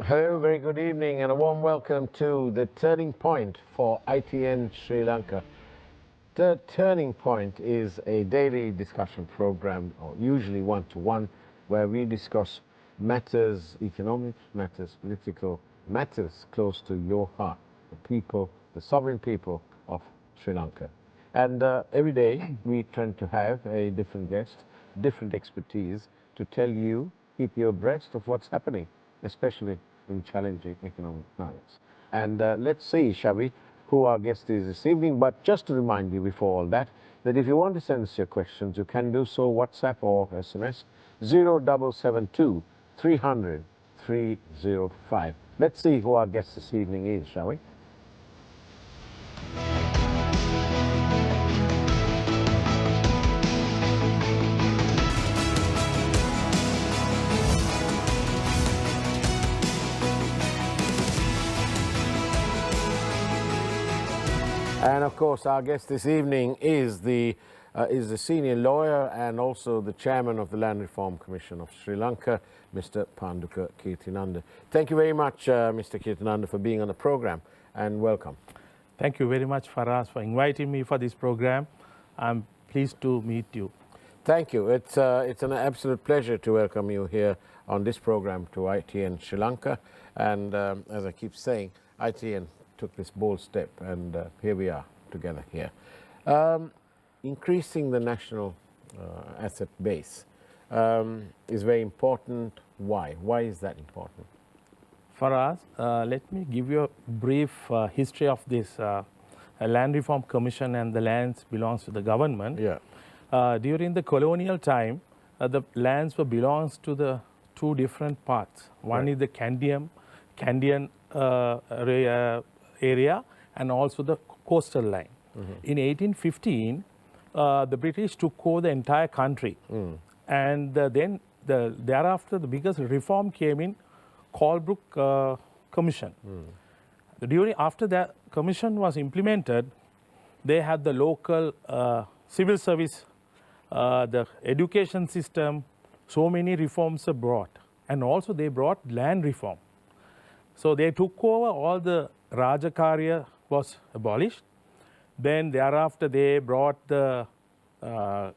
Hello, very good evening and a warm welcome to the Turning Point for ITN Sri Lanka. The Turning Point is a daily discussion program, or usually one-to-one, where we discuss matters, economic matters, political matters close to your heart, the people, the sovereign people of Sri Lanka. And every day we tend to have a different guest, different expertise to tell you, keep you abreast of what's happening, especially in challenging economic times. And let's see, shall we, who our guest is this evening. But just to remind you before all that if you want to send us your questions, you can do so WhatsApp or SMS 0772 300 305. Let's see who our guest this evening is, shall we? And of course, our guest this evening is the senior lawyer and also the chairman of the Land Reform Commission of Sri Lanka, Mr. Panduka Keerthinanda. Thank you very much, Mr. Keerthinanda, for being on the program, and welcome. Thank you very much, Faraz, for inviting me for this program. I'm pleased to meet you. Thank you. It's an absolute pleasure to welcome you here on this program to ITN Sri Lanka. And as I keep saying, ITN took this bold step, and here we are together here. Increasing the national asset base is very important. Why? Why is that important? For us, let me give you a brief history of this Land Reform Commission and the lands belongs to the government. Yeah. During the colonial time, the lands were belongs to the two different parts. One Right. is the Candian area and also the coastal line. In 1815, the British took over the entire country. And then thereafter the biggest reform came in Colebrook Commission. After that commission was implemented, they had the local civil service, the education system, so many reforms are brought. And also they brought land reform. So they took over all the Rajakarya was abolished. Then thereafter they brought the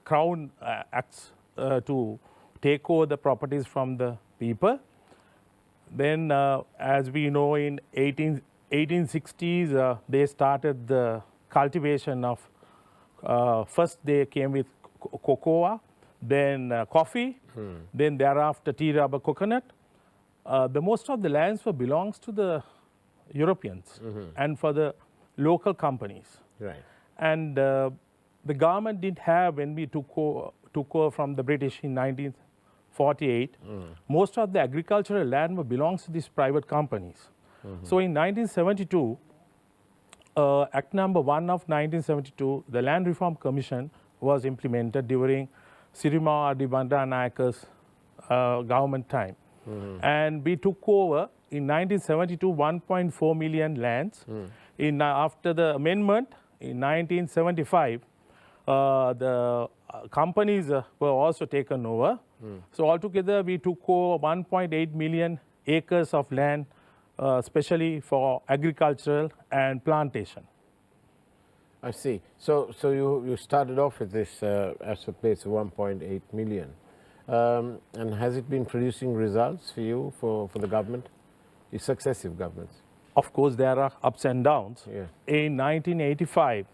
Crown Acts to take over the properties from the people. Then as we know, in 1860s they started the cultivation of, first they came with cocoa, then coffee, then thereafter tea, rubber, coconut. The most of the lands belongs to the Europeans and for the local companies. Right. And the government didn't have, when we took over from the British in 1948, most of the agricultural land belongs to these private companies. So in 1972, Act number 1 of 1972, the Land Reform Commission was implemented during Sirima Bandaranaike's government time. And we took over in 1972 1.4 million lands. After the amendment in 1975, the companies were also taken over. So altogether we took over 1.8 million acres of land, especially for agricultural and plantation. I see. So you started off with this asset base of 1.8 million. And has it been producing results for you, for the government, the successive governments? Of course, there are ups and downs. Yeah. In 1985,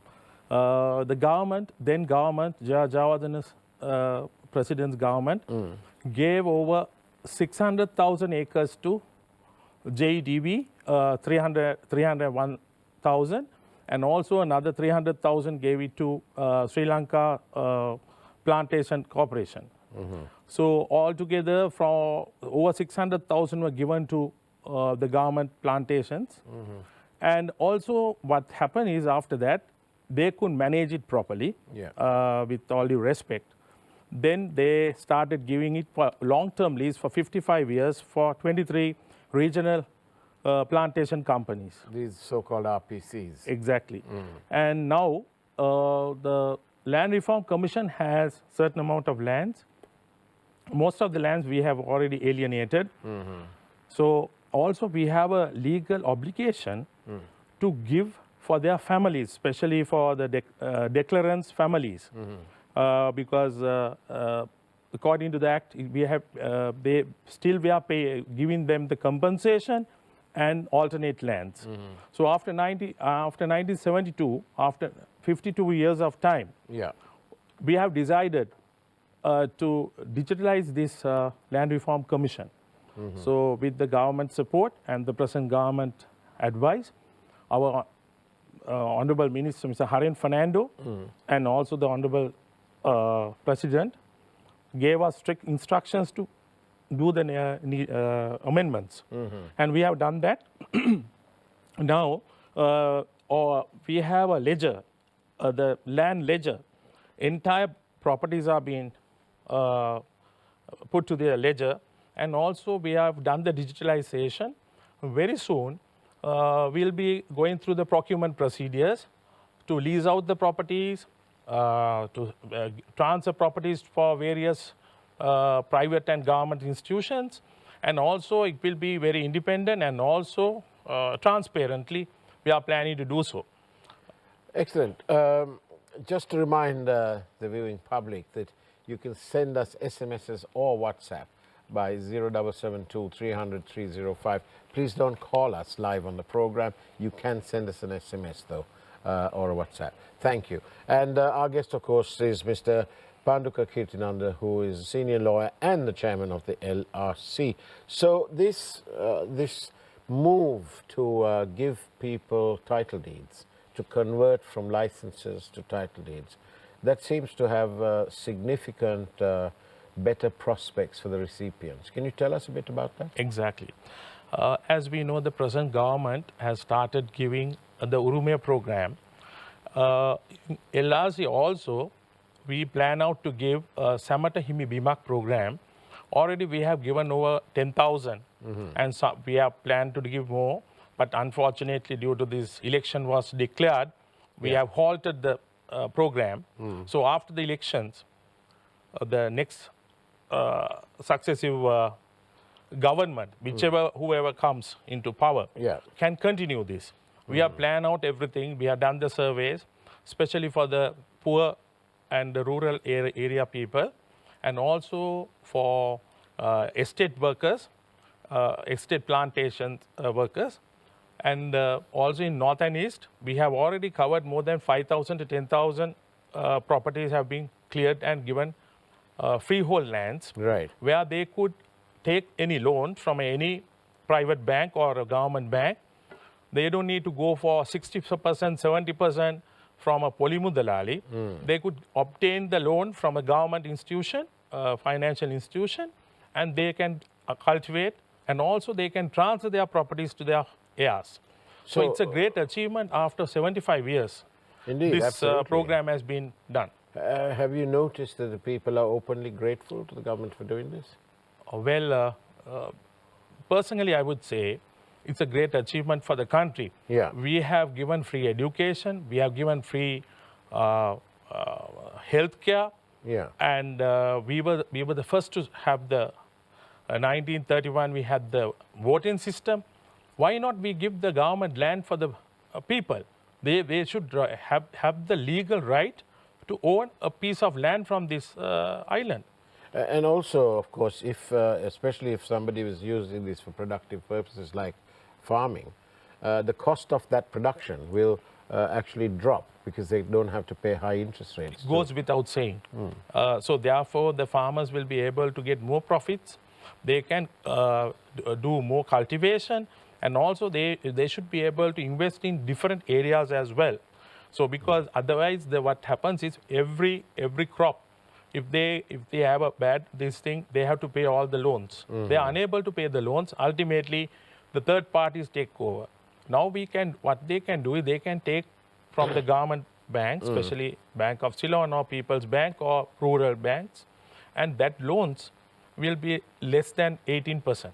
the government, then government, Jayawardena's president's government, gave over 600,000 acres to JDB, 301,000, and also another 300,000 gave it to Sri Lanka Plantation Corporation. So altogether, from over 600,000 were given to the government plantations. And also what happened is, after that, they couldn't manage it properly, with all due respect. Then they started giving it for long-term lease for 55 years for 23 regional plantation companies. These so-called RPCs. Exactly. And now the Land Reform Commission has certain amount of lands. Most of the lands we have already alienated. So also we have a legal obligation to give for their families, especially for the declarants' families, because according to the act, we have we are giving them the compensation and alternate lands. So after 1972, after 52 years of time, we have decided to digitalize this Land Reform Commission. So with the government support and the present government advice, our Honorable Minister, Mr. Fernando, and also the Honorable President gave us strict instructions to do the amendments. And we have done that. Now, we have a ledger, the land ledger. Entire properties are being put to the ledger. And also, we have done the digitalization. Very soon, we'll be going through the procurement procedures to lease out the properties, to transfer properties for various private and government institutions. And also, it will be very independent and also transparently, we are planning to do so. Excellent. Just to remind the viewing public that you can send us SMSs or WhatsApp by 0772 300 305. Please don't call us live on the program. You can send us an SMS though, or a WhatsApp. Thank you. And our guest, of course, is Mr. Panduka Keerthinanda, who is a senior lawyer and the chairman of the LRC. So this move to give people title deeds, to convert from licenses to title deeds, that seems to have significant better prospects for the recipients. Can you tell us a bit about that? Exactly. As we know, the present government has started giving the Urume program. In LRC also, we plan out to give Samata Himi Bimak program. Already we have given over 10,000 and so we have planned to give more. But unfortunately, due to this election was declared, we have halted the program. So after the elections, the next successive government, whoever comes into power, can continue this. We have planned out everything. We have done the surveys, especially for the poor and the rural area people, and also for estate workers, estate plantation workers. And also in North and East, we have already covered more than 5,000 to 10,000 properties have been cleared and given freehold lands, where they could take any loan from any private bank or a government bank. They don't need to go for 60%, 70% from a Polimudalali. They could obtain the loan from a government institution, financial institution, and they can cultivate, and also they can transfer their properties to their heirs. So it's a great achievement after 75 years. Indeed, this program has been done. Have you noticed that the people are openly grateful to the government for doing this? Well, personally, I would say it's a great achievement for the country. We have given free education, we have given free health care, and we were the first to have the 1931, we had the voting system. Why not we give the government land for the people? They should have the legal right to own a piece of land from this island. And also, of course, if especially if somebody was using this for productive purposes like farming, the cost of that production will actually drop because they don't have to pay high interest rates. It goes without saying. So therefore, the farmers will be able to get more profits. They can do more cultivation, and also they should be able to invest in different areas as well. So because otherwise what happens is every crop, if they have a bad thing, they have to pay all the loans. They are unable to pay the loans. Ultimately, the third parties take over. Now what they can do is they can take from the government banks, especially Bank of Ceylon or People's Bank or rural banks, and that loans will be less than 18%.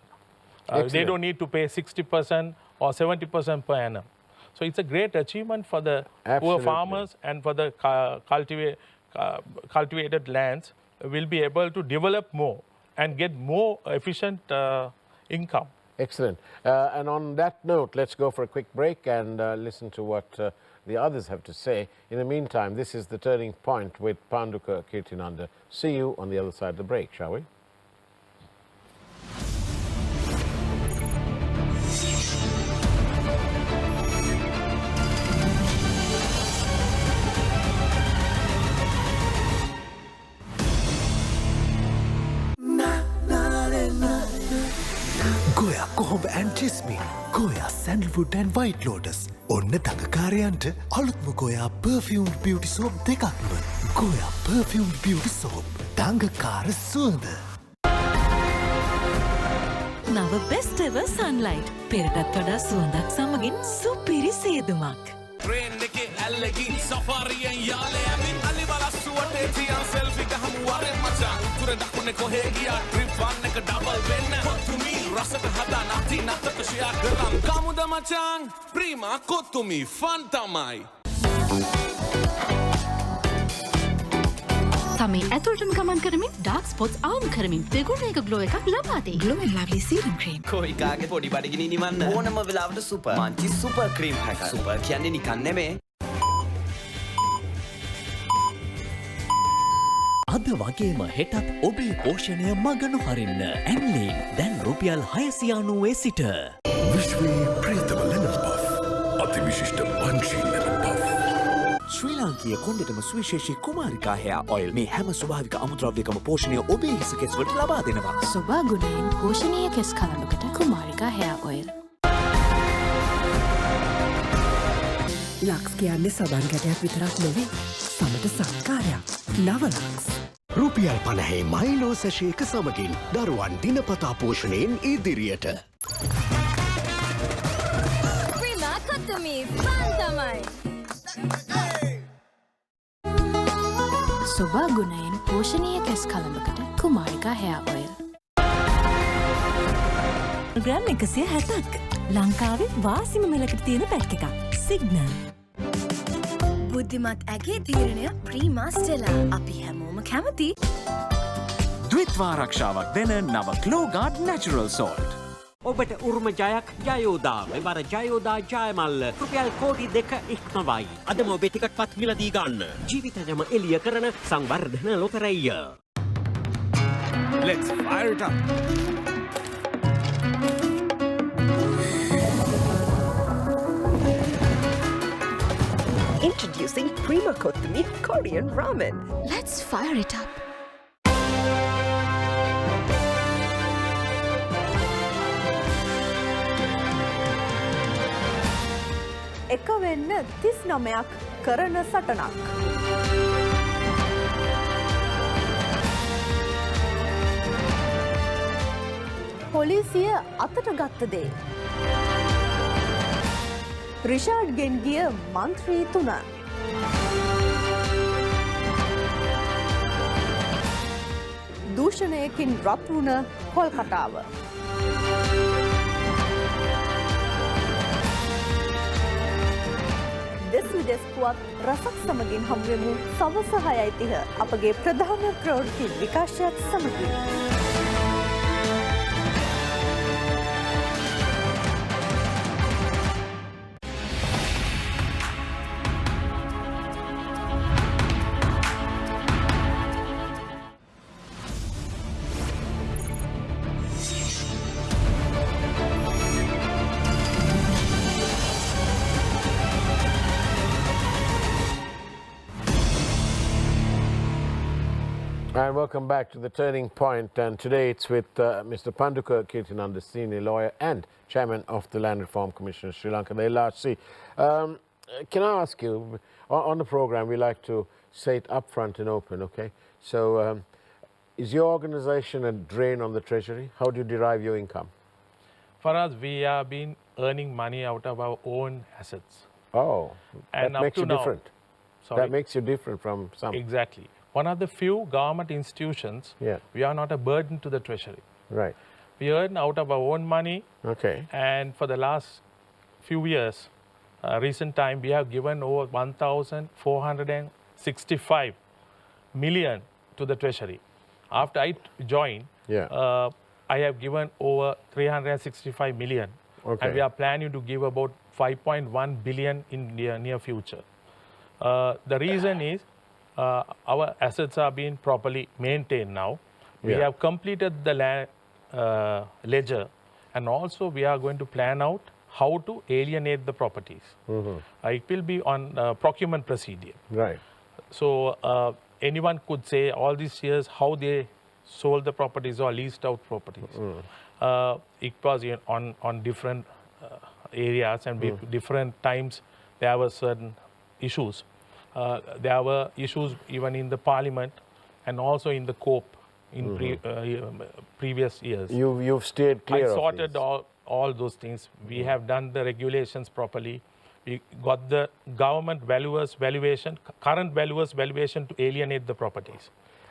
They don't need to pay 60% or 70% per annum. So it's a great achievement for the poor farmers, and for the cultivated lands will be able to develop more and get more efficient income. Excellent. And on that note, let's go for a quick break and listen to what the others have to say. In the meantime, this is The Turning Point with Panduka Keerthinanda. See you on the other side of the break, shall we? Goya Kohomb and Jasmine, Goya Sandalwood and White Lotus. Onna Takakariyanta Alutma Goya Perfumed Beauty Soap Dekakma. Goya Perfumed Beauty Soap. Tangakara Suwanda. Now best ever sunlight. Peratat වඩා සුවඳක් සමගින් සුපිරි සේදුමක්. Train එකේ ඇල්ලකින් සෆාරියෙන් යාලේ ඇවිත් අලි බලස්සුවට තියන් selfie ගහමු වරෙන් මචං. උතුර දකුණේ කොහේ ගියා ට්‍රිප් වන් එක ඩබල් වෙන්න. කොතුමි රසට හදා නැති නැතක ෂෙයා කරන්. කමුද මචං ප්‍රීමා කොතුමි ෆන් තමයි. තමේ ඇතුළටම ගමන් කරමින් ඩාර්ක් ස්පොට්ස් ආම් කරමින් දෙගුණ එක ග්ලෝ එකක් ලබා දෙයි. Glow and Lovely Serum Cream. කොයි කාගේ පොඩි බඩගිනි නිවන්න ඕනම වෙලාවට super Munchee super cream පැක super කියන්නේ නිකන් නෙමේ අද වගේම හෙටත් ඔබේ පෝෂණය මග නොහරින්න ඇන්ලීන් දැන් රුපියල් 690 සිට විශ්වයේ ප්‍රීතම lemon puff. අතිවිශිෂ්ට punchy lemon puff. ශ්‍රී ලාංකීය කොණ්ඩෙටම සුවිශේෂී කුමාරිකා hair oil මේ හැම ස්වභාවික අමුද්‍රව්‍යකම පෝෂණය ඔබේ හිස කෙස් වලට ලබා දෙනවා. සොබා ගුණයෙන් පෝෂණීය කෙස් කලඹකට කුමාරිකා hair oil. ලක්ස් කියන්නේ සබන් ගැටයක් විතරක් නෙවෙයි සමට සංකාරයක්. නව ලක්ස්. රුපියල් 50 මයිලෝ සැෂේක සමගින් දරුවන් දිනපතා පෝෂණයෙන් ඉදිරියට. ප්‍රීමා කොතුමි ෆන් තමයි. සොබා ගුණයෙන් පෝෂණීය කෙස් කලඹකට කුමාරිකා hair oil. ග්‍රෑම් 160ක් ලංකාවේ වාසිම මෙලකට තියෙන පැක් එකක්. සිග්නල්. බුද්ධිමත් ඇගේ තීරණය ප්‍රීමා ස්ටෙලා. අපි හැමෝම කැමති. ද්විත්වාරක්ෂාවක් දෙන නව ක්ලෝගාඩ් නැචරල් සෝල්ට්. ඔබට උරුම ජයක් ජයෝදා මෙවර ජයෝදා ජයමල්ල රුපියල් කෝටි 2 ඉක්මවයි. අදම ඔබේ ටිකට් පත් මිලදී ගන්න. ජීවිතයම එළිය කරන සංවර්ධන ලොතරැයිය. Let's fire it up. Introducing Prima Kothumi Korean Ramen. Let's fire it up. එක වෙන්න 39ක් කරන සටනක්. පොලිසිය අතට ගත්ත දේ. රිෂාඩ්ගෙන් ගිය මන්ත්‍රී 3. දූෂණයකින් රත් වුණ කොල්කටාව. දෙස් විදෙස් පුවත් රසක් සමගින් හමුවෙමු සවස 6:30 අපගේ ප්‍රධාන ප්‍රවෘත්ති විකාශයක් සමගින්. And welcome back to The Turning Point. And today it's with Mr. Panduka Keerthinanda, Senior Lawyer and Chairman of the Land Reform Commission of Sri Lanka, the LRC. Can I ask you, on the program we like to say it upfront and open, okay? So is your organization a drain on the treasury? How do you derive your income? For us, we have been earning money out of our own assets. Oh, And that up makes to you now- different. Sorry. That makes you different from some. Exactly. One of the few government institutions, Yeah. we are not a burden to the treasury. Right. We earn out of our own money, Okay. and for the last few years, recent time, we have given over 1,465 million to the treasury. After I joined, Yeah. I have given over 365 million. Okay. And we are planning to give about 5.1 billion in the near future. The reason is our assets are being properly maintained now. We Yeah. have completed the land ledger, and also we are going to plan out how to alienate the properties. It will be on procurement procedure. Right. So anyone could say all these years how they sold the properties or leased out properties. It was on different areas and different times there were certain issues. There were issues even in the parliament and also in the COP in previous years. You've steered clear I of sorted these. all those things. We have done the regulations properly. We got the government valuation, current valuers valuation to alienate the properties.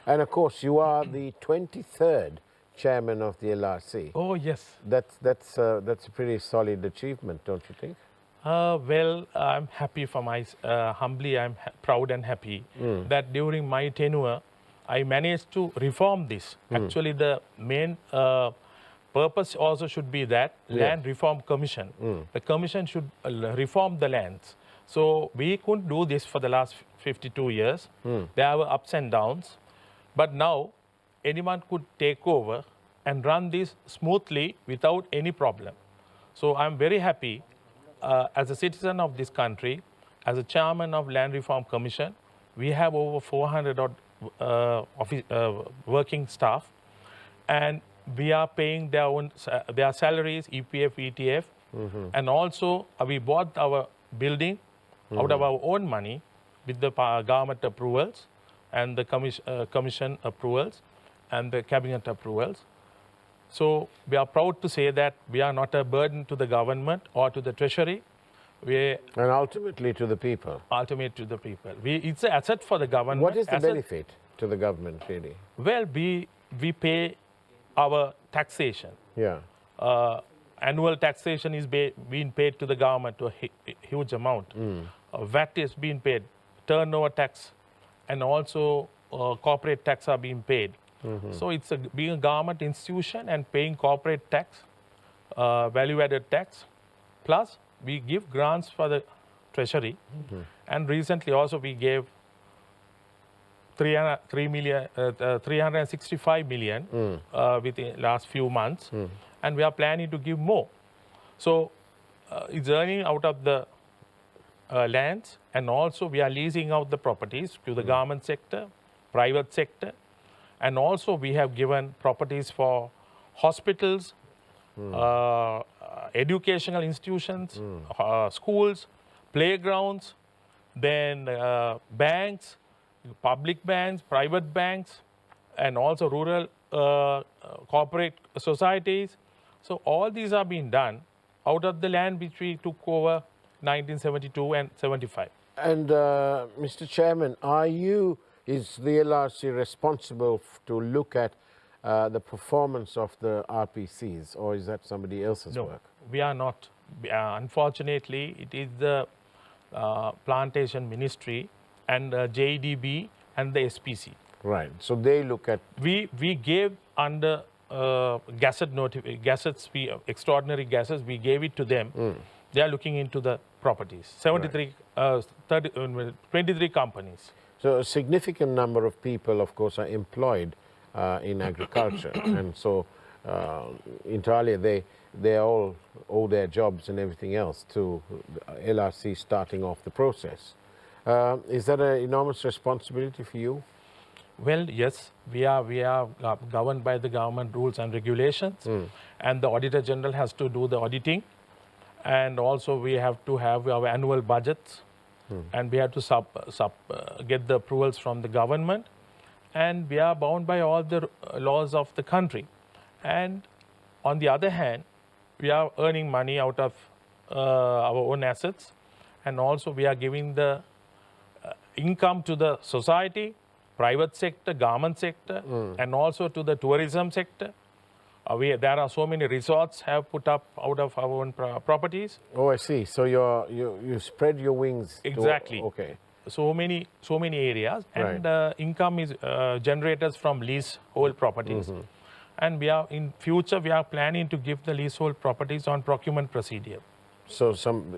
And of course, you are the 23rd chairman of the LRC. Oh yes. That's a pretty solid achievement, don't you think? Well, I'm happy for humbly I'm proud and happy that during my tenure, I managed to reform this. Actually, the main purpose also should be that Land Reform Commission. The commission should reform the lands. So we couldn't do this for the last 52 years. There were ups and downs. But now, anyone could take over and run this smoothly without any problem. So I'm very happy as a citizen of this country, as a chairman of Land Reform Commission. We have over 400 odd working staff, and we are paying their salaries, EPF, ETF, and also we bought our building out of our own money with the government approvals and the commission approvals and the cabinet approvals. So we are proud to say that we are not a burden to the government or to the treasury. And ultimately to the people. Ultimately to the people. It's an asset for the government. What is the benefit to the government, really? Well, we pay our taxation. Yeah. Annual taxation is being paid to the government to a huge amount. VAT is being paid, turnover tax, and also corporate tax are being paid. So it's being a government institution and paying corporate tax, value-added tax, plus we give grants for the treasury. And recently also we gave 365 million within last few months, and we are planning to give more. So it's earning out of the lands, and also we are leasing out the properties to the government sector, private sector, and also we have given properties for hospitals, educational institutions, schools, playgrounds, then banks, public banks, private banks, and also rural corporate societies. So all these are being done out of the land which we took over 1972 and 75. And Mr. Chairman, is the LRC responsible to look at the performance of the RPCs, or is that somebody else's work? We are not. Unfortunately, it is the Plantation Ministry and JDB and the SPC. Right. So they look at. We gave under gazettes, extraordinary gazettes. We gave it to them. They are looking into the properties. 23 companies. So a significant number of people, of course, are employed in agriculture, and so entirely they all owe their jobs and everything else to LRC starting off the process. Is that an enormous responsibility for you? Well, yes, we are governed by the government rules and regulations, and the Auditor General has to do the auditing, and also we have to have our annual budgets, and we have to get the approvals from the government, and we are bound by all the laws of the country. And on the other hand, we are earning money out of our own assets, and also we are giving the income to the society, private sector, government sector, and also to the tourism sector. There are so many resorts have put up out of our own properties. Oh, I see. So you spread your wings. Exactly. Okay. So many areas, and income is generated from leasehold properties. And in future, we are planning to give the leasehold properties on procurement procedure. So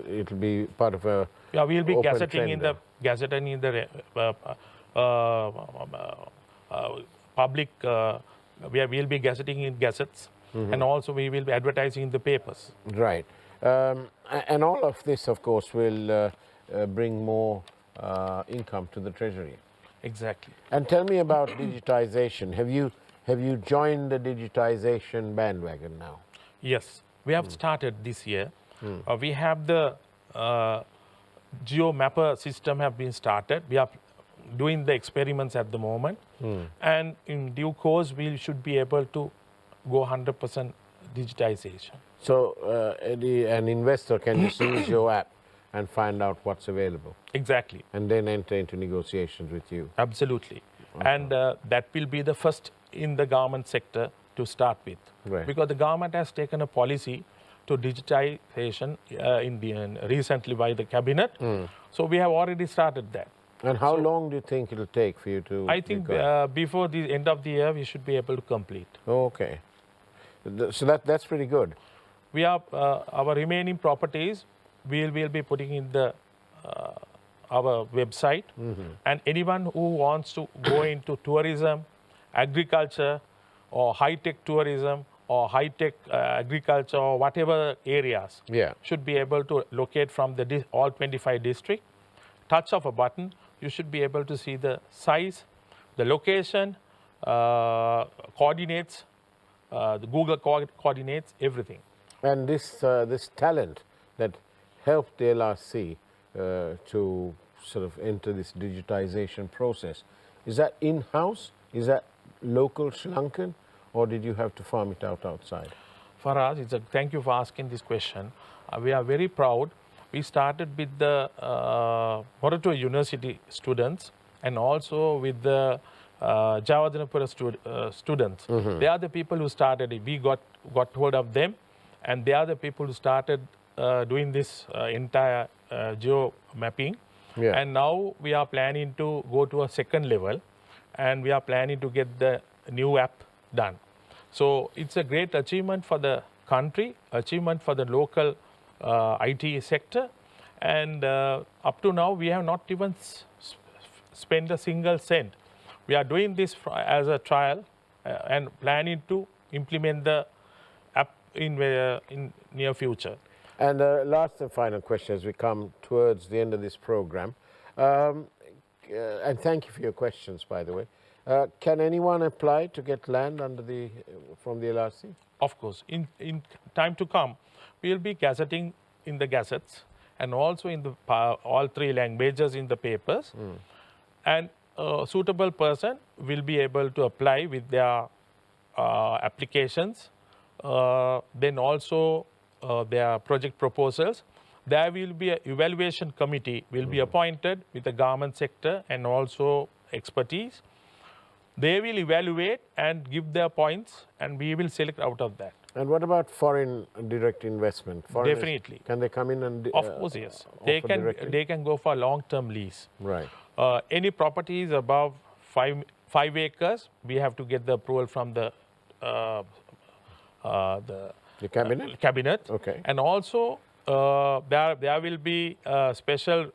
it'll be part of a we'll be open gazetting in tender. Public. We'll be gazetting in gazettes, and also we will be advertising in the papers. Right. And all of this, of course, will bring more income to the treasury. Exactly. And tell me about digitization. Have you joined the digitization bandwagon now? Yes, we have started this year. We have the GeoMapper system have been started. We are doing the experiments at the moment. And in due course, we should be able to go 100% digitization. So an investor can just use your app and find out what's available. Exactly. And then enter into negotiations with you. Absolutely. And that will be the first in the government sector to start with. Right. Because the government has taken a policy to digitization recently by the cabinet. So we have already started that. And how long do you think it'll take for you to? I think before the end of the year, we should be able to complete. Okay. So that's pretty good. We are our remaining properties. We will be putting in the our website, and anyone who wants to go into tourism, agriculture, or high-tech tourism, or high-tech agriculture, or whatever areas, should be able to locate from the all 25 districts. Touch of a button, you should be able to see the size, the location, coordinates, the Google coordinates, everything. And this talent that helped the LRC to sort of enter this digitization process, is that in-house? Is that local Sri Lankan? Or did you have to farm it out outside? For us, thank you for asking this question. We are very proud. We started with the Morato University students and also with the Javadanapura students. They are the people who started it. We got hold of them, and they are the people who started doing this entire geo mapping. And now we are planning to go to a second level, and we are planning to get the new app done. So it's a great achievement for the country, achievement for the local IT sector, and up to now we have not even spent a single cent. We are doing this as a trial and planning to implement the app in near future. And last and final question as we come towards the end of this program, and thank you for your questions, by the way. Can anyone apply to get land from the LRC? Of course. In time to come, we will be gazetting in the gazettes and also in the all three languages in the papers. And a suitable person will be able to apply with their applications, then also their project proposals. There will be an evaluation committee will be appointed with the government sector and also expertise. They will evaluate and give their points, and we will select out of that. And what about foreign direct investment? Definitely. Can they come in and of course, yes. They can go for long-term lease. Right. Any properties above 5 acres, we have to get the approval from the cabinet. Cabinet. Okay. And also there will be special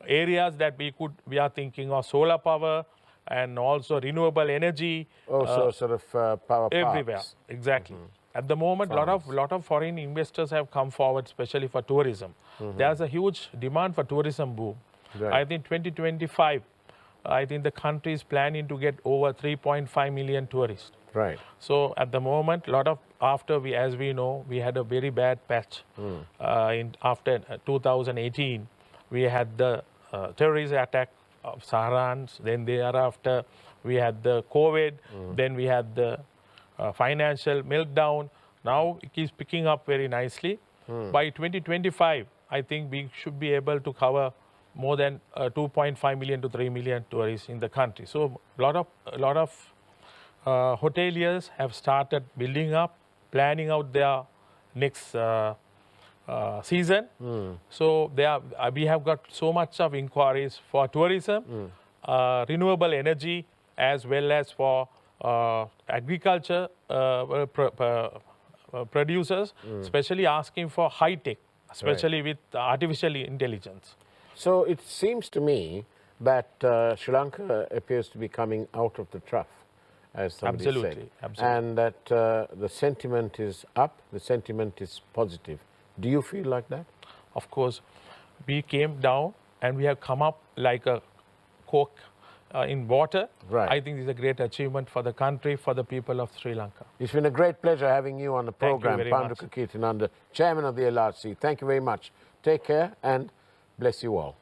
areas that we are thinking of solar power and also renewable energy. So sort of power everywhere. parks. Exactly. At the moment, lot of foreign investors have come forward, especially for tourism. There's a huge demand for tourism boom. Right. I think 2025, I think the country is planning to get over 3.5 million tourists. Right. So at the moment, as we know, we had a very bad patch. After 2018, we had the terrorist attack of Saharans. Then thereafter, we had the COVID. Then we had the financial meltdown. Now it is picking up very nicely. By 2025, I think we should be able to cover more than 2.5 million to 3 million tourists in the country. So a lot of hoteliers have started building up, planning out their next season. So we have got so much of inquiries for tourism, renewable energy, as well as for agriculture producers, especially asking for high tech, especially with artificial intelligence. So it seems to me that Sri Lanka appears to be coming out of the trough, as somebody said. Absolutely. And that the sentiment is up, the sentiment is positive. Do you feel like that? Of course, we came down and we have come up like a cork in water. Right. I think this is a great achievement for the country, for the people of Sri Lanka. It's been a great pleasure having you on the program, Thank you very much. Panduka Keerthinanda, Chairman of the LRC. Thank you very much. Take care and bless you all.